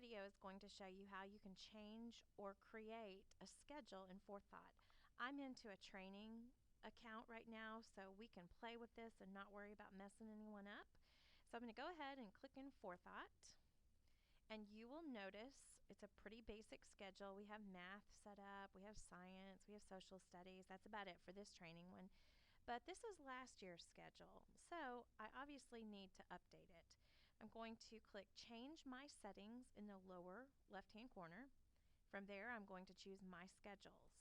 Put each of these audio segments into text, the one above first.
video is going to show you how you can change or create a schedule in Forethought. I'm into a training account right now, so we can play with this and not worry about messing anyone up. So I'm going to go ahead and click in Forethought, and you will notice it's a pretty basic schedule. We have math set up, we have science, we have social studies. That's about it for this training one. But this is last year's schedule, so I obviously need to update it. I'm going to click Change My Settings in the lower left-hand corner. From there, I'm going to choose My Schedules.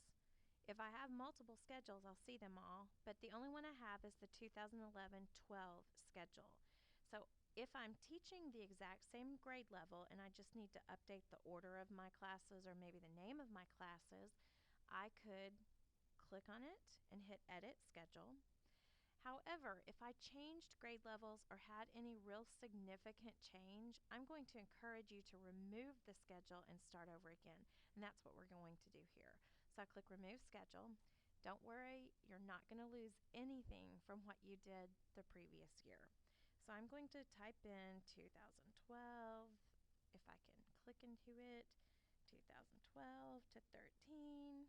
If I have multiple schedules, I'll see them all, but the only one I have is the 2011-12 schedule. So if I'm teaching the exact same grade level and I just need to update the order of my classes or maybe the name of my classes, I could click on it and hit Edit Schedule. However, if I changed grade levels or had any real significant change, I'm going to encourage you to remove the schedule and start over again. And that's what we're going to do here. So I click Remove Schedule. Don't worry, you're not going to lose anything from what you did the previous year. So I'm going to type in 2012, if I can click into it, 2012 to 13.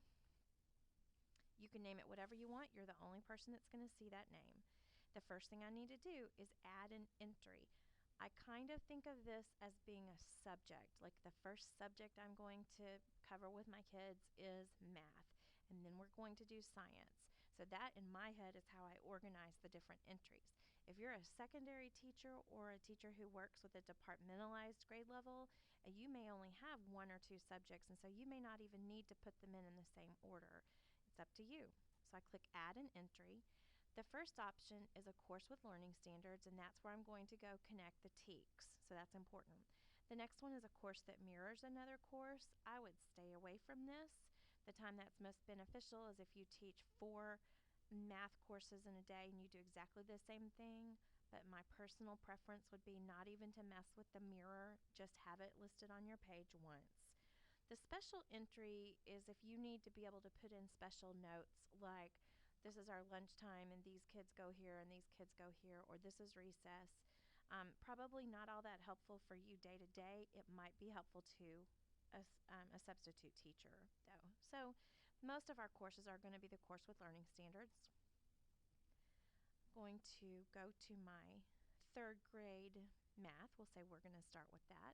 You can name it whatever you want. You're the only person that's going to see that name. The first thing I need to do is add an entry. I kind of think of this as being a subject. Like the first subject I'm going to cover with my kids is math, and then we're going to do science. So that in my head is how I organize the different entries. If you're a secondary teacher or a teacher who works with a departmentalized grade level, you may only have one or two subjects, and so you may not even need to put them in the same order. It's up to you. So I click Add an Entry. The first option is a course with learning standards, and that's where I'm going to go connect the TEKS, so that's important. The next one is a course that mirrors another course. I would stay away from this. The time that's most beneficial is if you teach 4 math courses in a day and you do exactly the same thing, but my personal preference would be not even to mess with the mirror, just have it listed on your page once. The special entry is if you need to be able to put in special notes like this is our lunchtime and these kids go here and these kids go here, or this is recess. Probably not all that helpful for you day to day. It might be helpful to a substitute teacher though. So most of our courses are going to be the course with learning standards. I'm going to go to my 3rd grade math. We'll say we're going to start with that.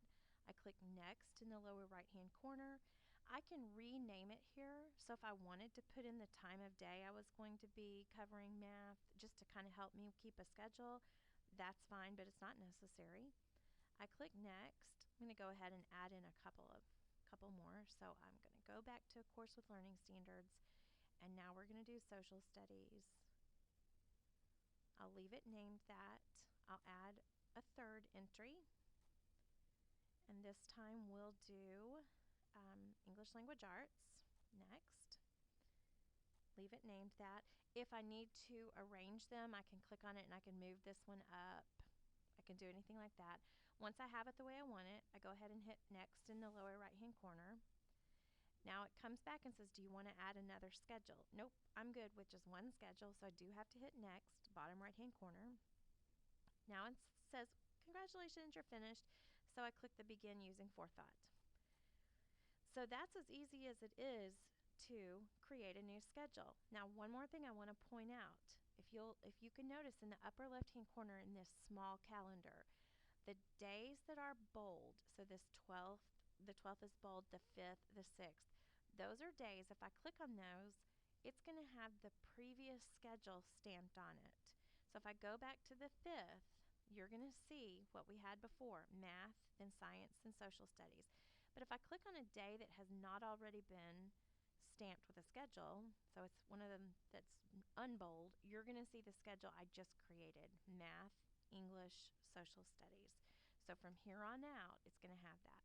I click Next in the lower right hand corner. I can rename it here, so if I wanted to put in the time of day I was going to be covering math just to kind of help me keep a schedule, that's fine, but it's not necessary. I click Next. I'm going to go ahead and add in a couple more. So I'm going to go back to a course with learning standards, and now we're going to do social studies. I'll leave it named that. I'll add a 3rd entry, and this time we'll do English Language Arts. Next. Leave it named that. If I need to arrange them, I can click on it and I can move this one up. I can do anything like that. Once I have it the way I want it, I go ahead and hit Next in the lower right hand corner. Now it comes back and says, do you want to add another schedule? Nope, I'm good with just one schedule, so I do have to hit Next, bottom right hand corner. Now it says, congratulations, you're finished. So I click the Begin Using Forethought. So that's as easy as it is to create a new schedule. Now one more thing I want to point out. If you can notice in the upper left hand corner in this small calendar, the days that are bold, so this 12th, the 12th is bold, the 5th, the 6th, those are days, if I click on those, it's going to have the previous schedule stamped on it. So if I go back to the 5th, you're going to see what we had before, math, then science, then social studies. But if I click on a day that has not already been stamped with a schedule, so it's one of them that's unbold, you're going to see the schedule I just created, math, English, social studies. So from here on out, it's going to have that.